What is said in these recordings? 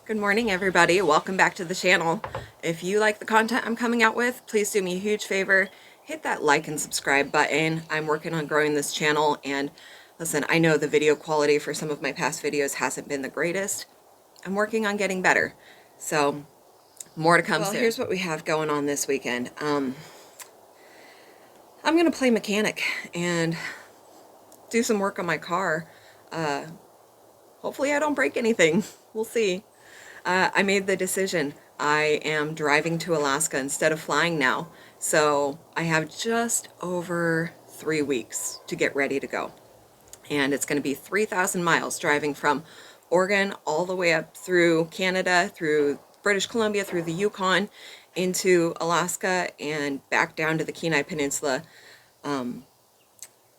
Good morning, everybody. Welcome back to the channel. If you like the content I'm coming out with, please do me a huge favor. Hit that like and subscribe button. I'm working on growing this channel, and listen, I know the video quality for some of my past videos hasn't been the greatest. I'm working on getting better. So, more to come soon. Well, here's what we have going on this weekend. I'm going to play mechanic and do some work on my car. Hopefully I don't break anything. We'll see. I made the decision. I am driving to Alaska instead of flying now. So I have just over 3 weeks to get ready to go. And it's going to be 3,000 miles driving from Oregon all the way up through Canada, through British Columbia, through the Yukon, into Alaska, and back down to the Kenai Peninsula.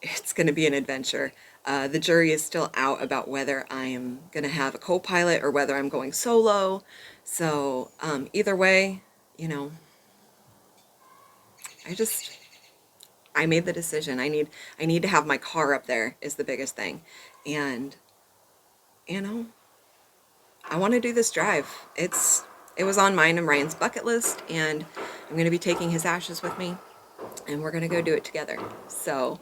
It's going to be an adventure. The jury is still out about whether I am going to have a co-pilot or whether I'm going solo. So either way, you know, I made the decision. I need to have my car up there is the biggest thing. And, you know, I want to do this drive. It was on mine and Ryan's bucket list, and I'm going to be taking his ashes with me, and we're going to go do it together. So...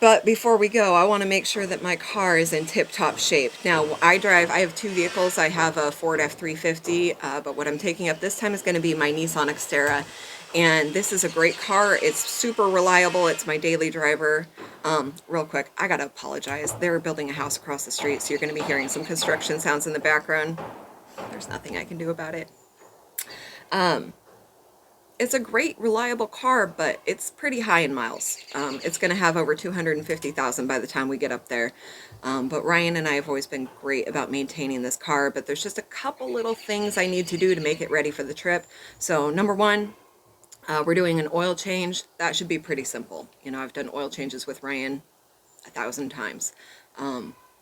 But before we go, I want to make sure that my car is in tip-top shape. Now, I have two vehicles. I have a Ford F-350, but what I'm taking up this time is going to be my Nissan Xterra. And this is a great car. It's super reliable. It's my daily driver. Real quick, I got to apologize. They're building a house across the street, so you're going to be hearing some construction sounds in the background. There's nothing I can do about it. It's a great, reliable car, but it's pretty high in miles. It's going to have over 250,000 by the time we get up there. But Ryan and I have always been great about maintaining this car, but there's just a couple little things I need to do to make it ready for the trip. So number one, we're doing an oil change. That should be pretty simple. You know, I've done oil changes with Ryan 1,000 times.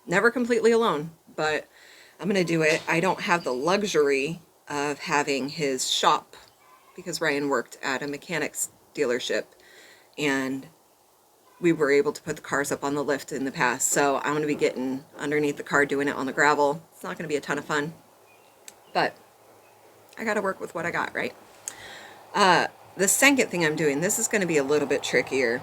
Never completely alone, but I'm going to do it. I don't have the luxury of having his shop, because Ryan worked at a mechanics dealership, and we were able to put the cars up on the lift in the past. So I'm going to be getting underneath the car, doing it on the gravel. It's not going to be a ton of fun, but I got to work with what I got, right? The second thing I'm doing, this is going to be a little bit trickier.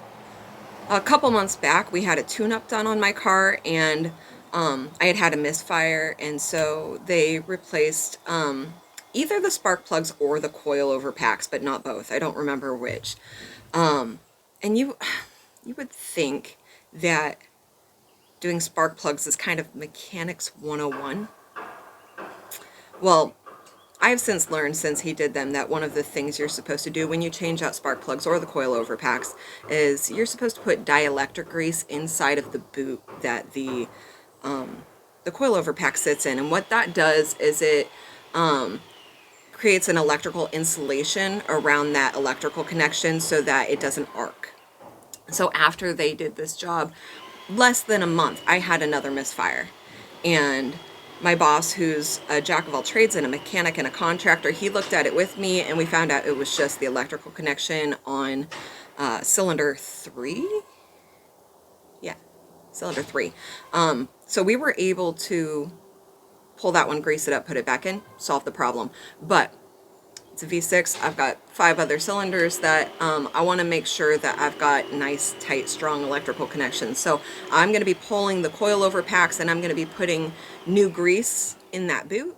A couple months back, we had a tune-up done on my car, and I had a misfire, and so they replaced either the spark plugs or the coilover packs, but not both. I don't remember which. And you would think that doing spark plugs is kind of mechanics 101. Well, I've since learned, since he did them, that one of the things you're supposed to do when you change out spark plugs or the coilover packs is you're supposed to put dielectric grease inside of the boot that the coilover pack sits in. And what that does is it creates an electrical insulation around that electrical connection so that it doesn't arc. So after they did this job, less than a month, I had another misfire. And my boss, who's a jack of all trades and a mechanic and a contractor, he looked at it with me, and we found out it was just the electrical connection on cylinder 3. Yeah, cylinder 3. So we were able to pull that one, grease it up, put it back in, solve the problem. But it's a V6. I've got 5 other cylinders that I want to make sure that I've got nice, tight, strong electrical connections. So I'm going to be pulling the coilover packs, and I'm going to be putting new grease in that boot.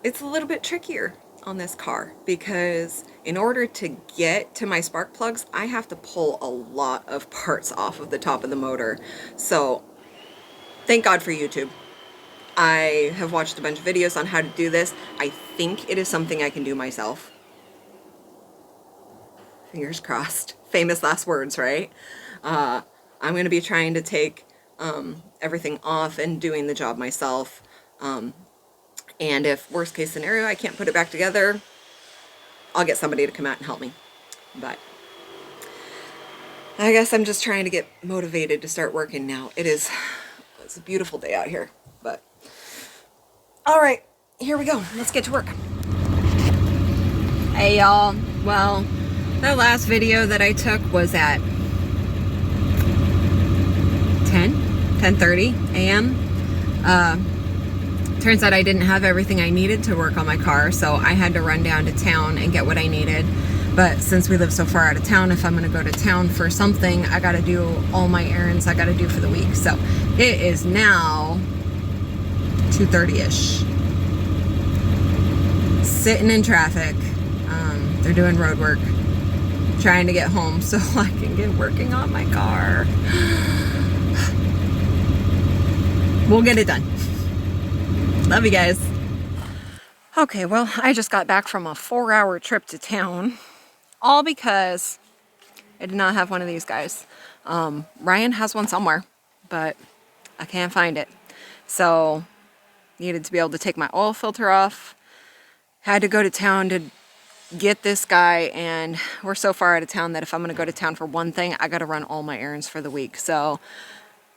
It's a little bit trickier on this car because in order to get to my spark plugs, I have to pull a lot of parts off of the top of the motor. So thank God for YouTube. I have watched a bunch of videos on how to do this. I think it is something I can do myself. Fingers crossed. Famous last words, right? I'm going to be trying to take everything off and doing the job myself. And if worst case scenario, I can't put it back together, I'll get somebody to come out and help me. But I guess I'm just trying to get motivated to start working now. It's a beautiful day out here, but all right, here we go. Let's get to work. Hey y'all. Well, that last video that I took was at 10:30 a.m. Turns out I didn't have everything I needed to work on my car, so I had to run down to town and get what I needed. But since we live so far out of town, if I'm going to go to town for something, I got to do all my errands I got to do for the week. So it is now 2:30ish. Sitting in traffic. They're doing road work. Trying to get home so I can get working on my car. We'll get it done. Love you guys. Okay, well, I just got back from a 4-hour trip to town. All because I did not have one of these guys. Ryan has one somewhere, but I can't find it. So, needed to be able to take my oil filter off. Had to go to town to get this guy, and we're so far out of town that if I'm going to go to town for one thing, I got to run all my errands for the week. So,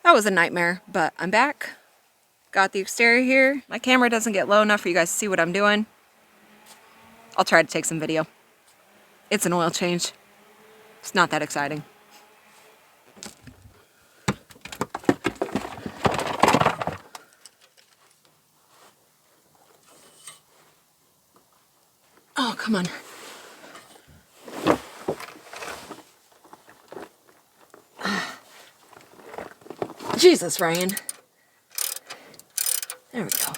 that was a nightmare, but I'm back. Got the exterior here. My camera doesn't get low enough for you guys to see what I'm doing. I'll try to take some video. It's an oil change. It's not that exciting. Oh, come on. Jesus, Ryan. There we go.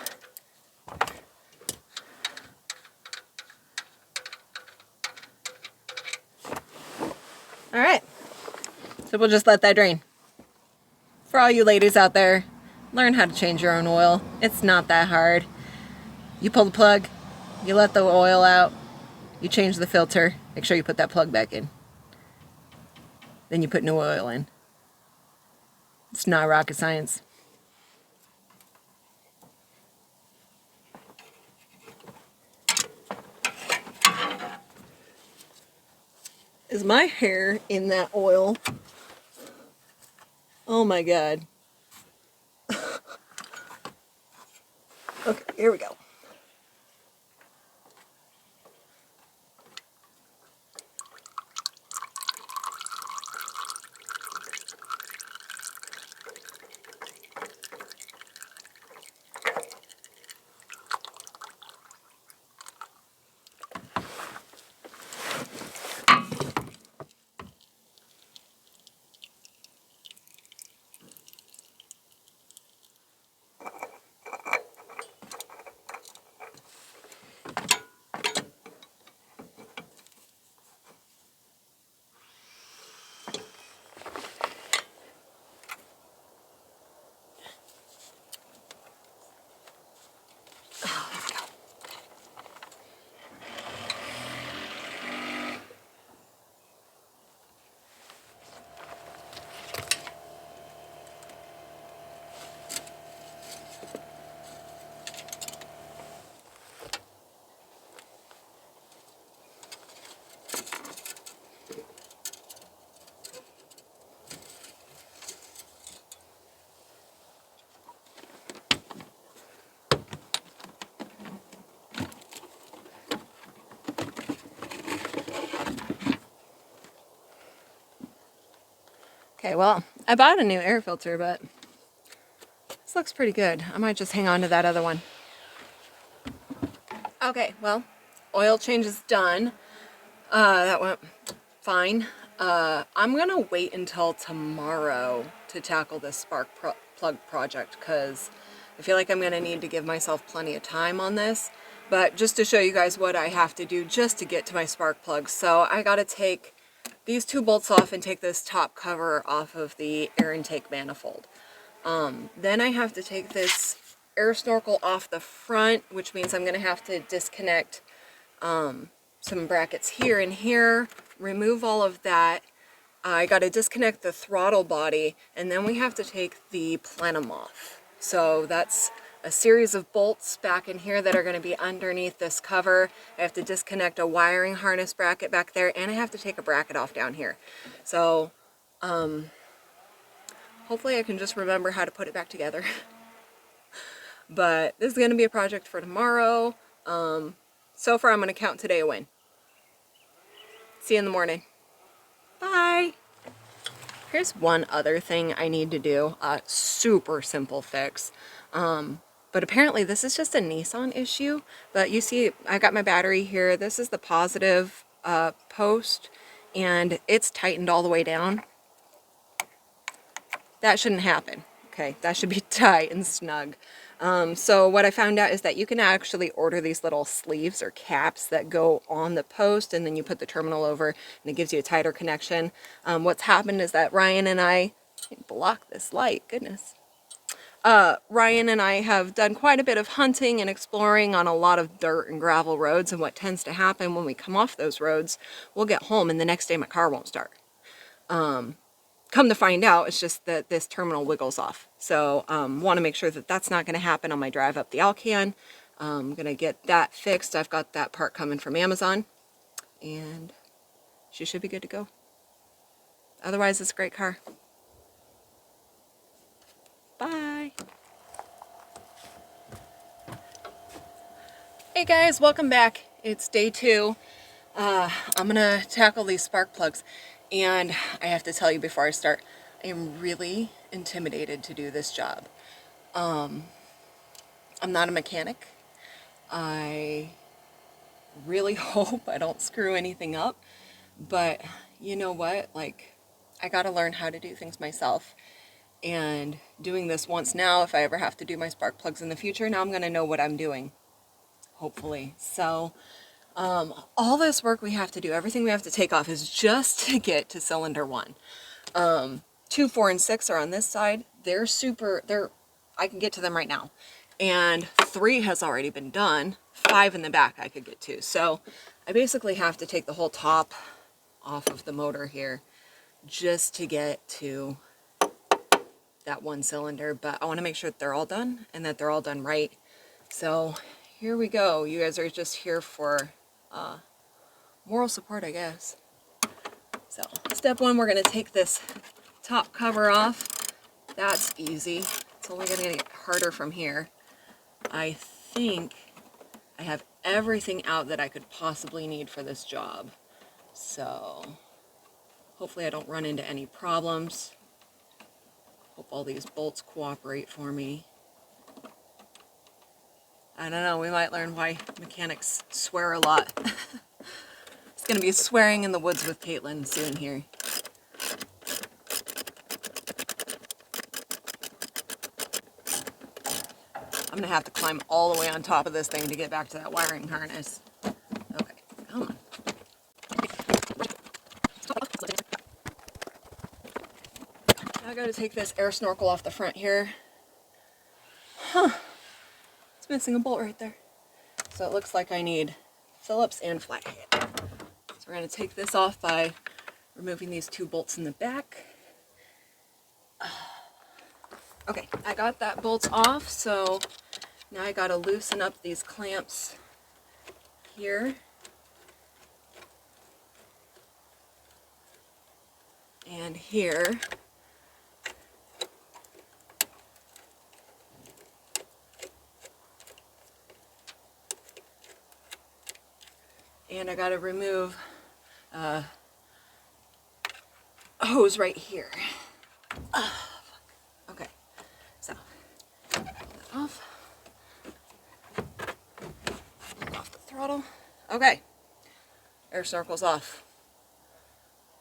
All right. So we'll just let that drain. For all you ladies out there, learn how to change your own oil. It's not that hard. You pull the plug, you let the oil out, you change the filter, make sure you put that plug back in. Then you put new oil in. It's not rocket science. Is my hair in that oil? Oh my God. Okay, here we go. Okay, well, I bought a new air filter, but this looks pretty good. I might just hang on to that other one. Okay, well, oil change is done. That went fine. I'm gonna wait until tomorrow to tackle this spark plug project because I feel like I'm gonna need to give myself plenty of time on this. But just to show you guys what I have to do just to get to my spark plug. So I gotta take these two bolts off and take this top cover off of the air intake manifold. Then I have to take this air snorkel off the front, which means I'm gonna have to disconnect some brackets here and here, remove all of that. I got to disconnect the throttle body, and then we have to take the plenum off. So that's a series of bolts back in here that are going to be underneath this cover. I have to disconnect a wiring harness bracket back there, and I have to take a bracket off down here. So hopefully I can just remember how to put it back together. But this is going to be a project for tomorrow. So far I'm going to count today a win. See you in the morning. Bye! Here's one other thing I need to do. A super simple fix. But apparently this is just a Nissan issue. But you see, I got my battery here. This is the positive post, and it's tightened all the way down. That shouldn't happen. Okay, that should be tight and snug. So what I found out is that you can actually order these little sleeves or caps that go on the post, and then you put the terminal over, and it gives you a tighter connection. What's happened is that Ryan and I block this light, goodness. Ryan and I have done quite a bit of hunting and exploring on a lot of dirt and gravel roads, and what tends to happen when we come off those roads, we'll get home and the next day my car won't start. Come to find out, it's just that this terminal wiggles off. So want to make sure that that's not going to happen on my drive up the Alcan. I'm going to get that fixed. I've got that part coming from Amazon, and she should be good to go. Otherwise, it's a great car. Bye. Hey guys, welcome back. It's day 2. I'm gonna tackle these spark plugs, and I have to tell you before I start, I am really intimidated to do this job. I'm not a mechanic. I really hope I don't screw anything up, but you know what, like, I gotta learn how to do things myself. And doing this once now, if I ever have to do my spark plugs in the future, now I'm gonna know what I'm doing, hopefully. So all this work we have to do, everything we have to take off, is just to get to cylinder 1. 2, 4, and 6 are on this side. I can get to them right now. And 3 has already been done. 5 in the back I could get to. So I basically have to take the whole top off of the motor here just to get to that 1 cylinder. But I want to make sure that they're all done and that they're all done right. So here we go. You guys are just here for moral support, I guess. So step 1, we're going to take this top cover off. That's easy. It's only going to get harder from here. I think I have everything out that I could possibly need for this job. So hopefully I don't run into any problems. Hope all these bolts cooperate for me. I don't know, we might learn why mechanics swear a lot. It's going to be swearing in the woods with Caitlin soon here. I'm going to have to climb all the way on top of this thing to get back to that wiring harness. Okay, come on. Now I got to take this air snorkel off the front here. Huh. It's missing a bolt right there. So it looks like I need Phillips and flathead. So we're going to take this off by removing these 2 bolts in the back. Okay, I got that bolt off, so now I got to loosen up these clamps here. And here. And I got to remove a hose right here. Okay, so get that off. Off the throttle. Okay, air snorkel's off.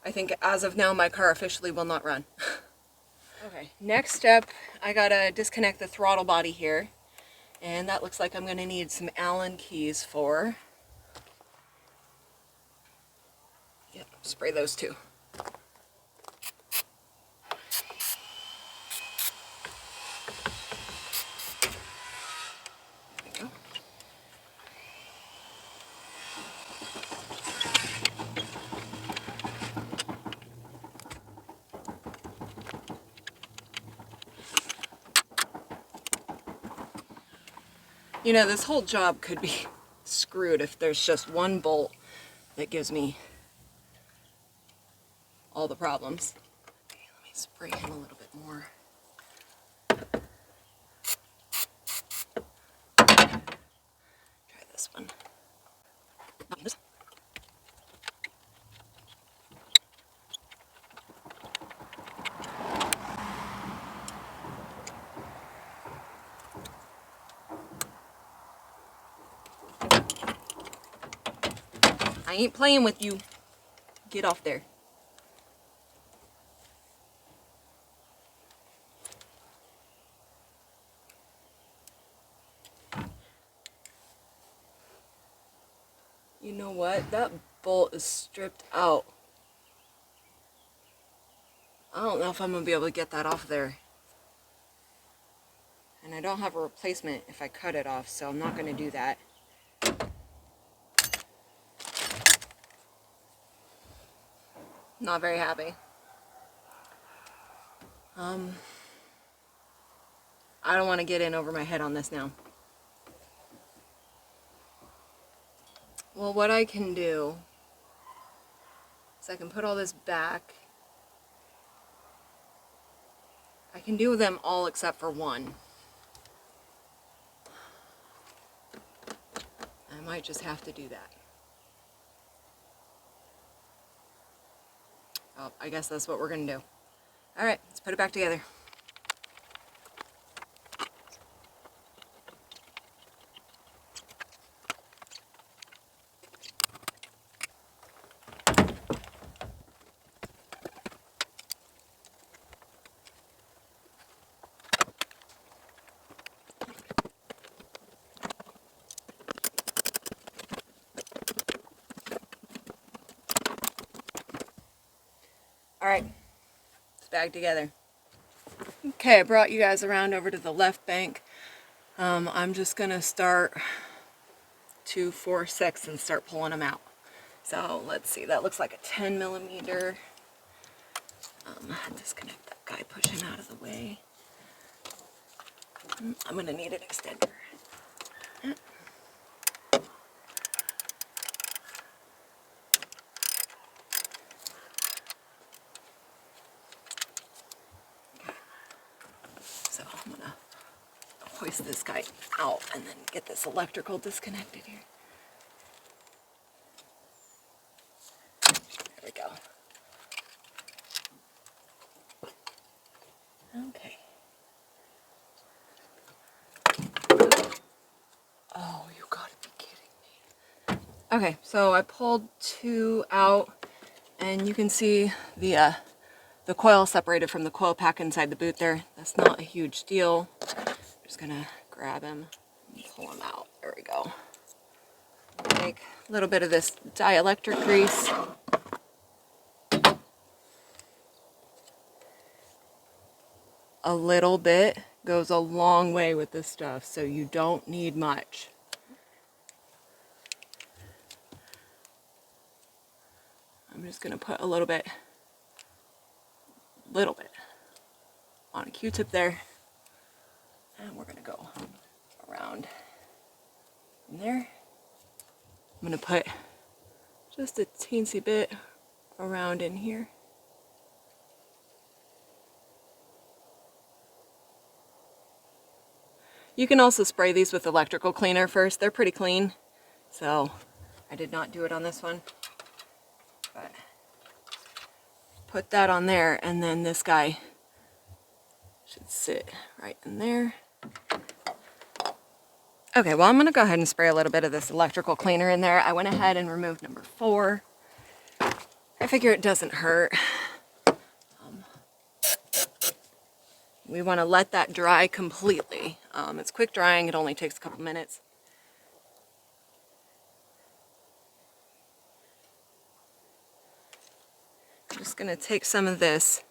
I think as of now my car officially will not run. Okay, next step, I gotta disconnect the throttle body here, and that looks like I'm gonna need some Allen keys for. Yep, spray those too. You know, this whole job could be screwed if there's just one bolt that gives me all the problems. Okay, let me spray him a little bit more. Try this one. I ain't playing with you. Get off there. You know what? That bolt is stripped out. I don't know if I'm going to be able to get that off there. And I don't have a replacement if I cut it off, so I'm not going to do that. Not very happy. I don't want to get in over my head on this now. Well, what I can do is I can put all this back. I can do them all except for one. I might just have to do that. Oh, I guess that's what we're going to do. All right, let's put it back together. All right, it's back together. Okay, I brought you guys around over to the left bank. I'm just going to start 2, 4, 6 and start pulling them out. So let's see, that looks like a 10 millimeter. Disconnect that guy, push him out of the way. I'm going to need an extender. So I'm going to hoist this guy out and then get this electrical disconnected here. There we go. Okay. Oh, you gotta be kidding me. Okay, so I pulled 2 out and you can see the coil separated from the coil pack inside the boot there. That's not a huge deal. I'm just gonna grab him and pull him out. There we go. Take a little bit of this dielectric grease. A little bit goes a long way with this stuff, so you don't need much. I'm just gonna put a little bit on a Q-tip there, and we're gonna go around in there. I'm gonna put just a teensy bit around in here. You can also spray these with electrical cleaner first. They're pretty clean, so I did not do it on this one. But put that on there, and then this guy should sit right in there. Okay, well, I'm going to go ahead and spray a little bit of this electrical cleaner in there. I went ahead and removed number 4. I figure it doesn't hurt. We want to let that dry completely. It's quick drying. It only takes a couple minutes. I'm just going to take some of this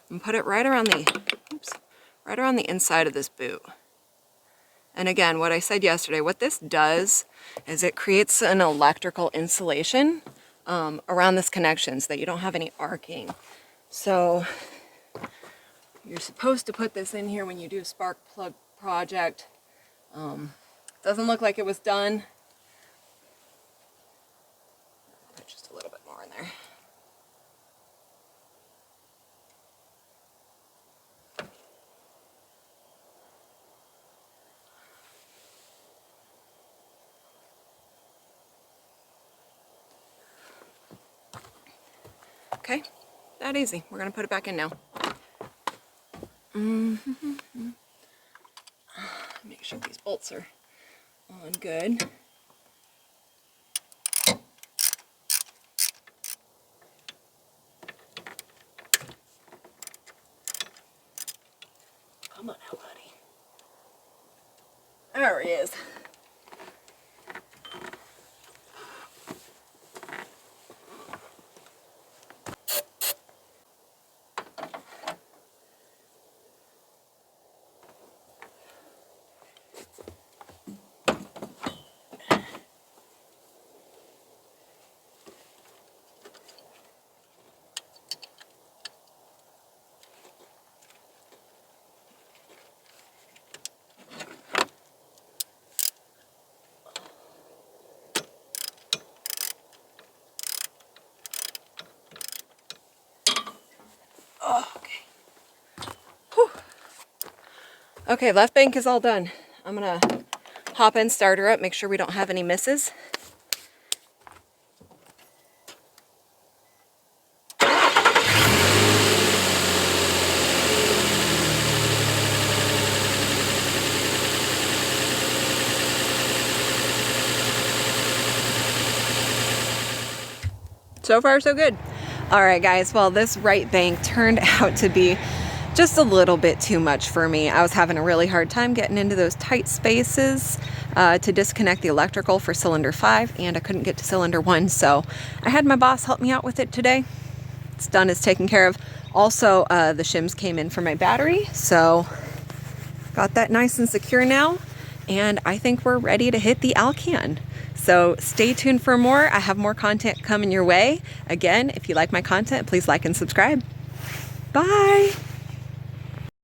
and put it right around the inside of this boot. And again, what I said yesterday, what this does is it creates an electrical insulation around this connection so that you don't have any arcing. So you're supposed to put this in here when you do a spark plug project. Doesn't look like it was done. Put just a little bit more in there. Okay, that easy. We're going to put it back in now. Make sure these bolts are on good. There he is. Okay. Whew. Okay, left bank is all done. I'm gonna hop in, start her up, make sure we don't have any misses. So far, so good. All right, guys, well, this right bank turned out to be just a little bit too much for me. I was having a really hard time getting into those tight spaces to disconnect the electrical for cylinder 5, and I couldn't get to cylinder 1, so I had my boss help me out with it today. It's done, it's taken care of. Also, the shims came in for my battery, so got that nice and secure now, and I think we're ready to hit the Alcan. So stay tuned for more. I have more content coming your way. Again, if you like my content, please like and subscribe. Bye.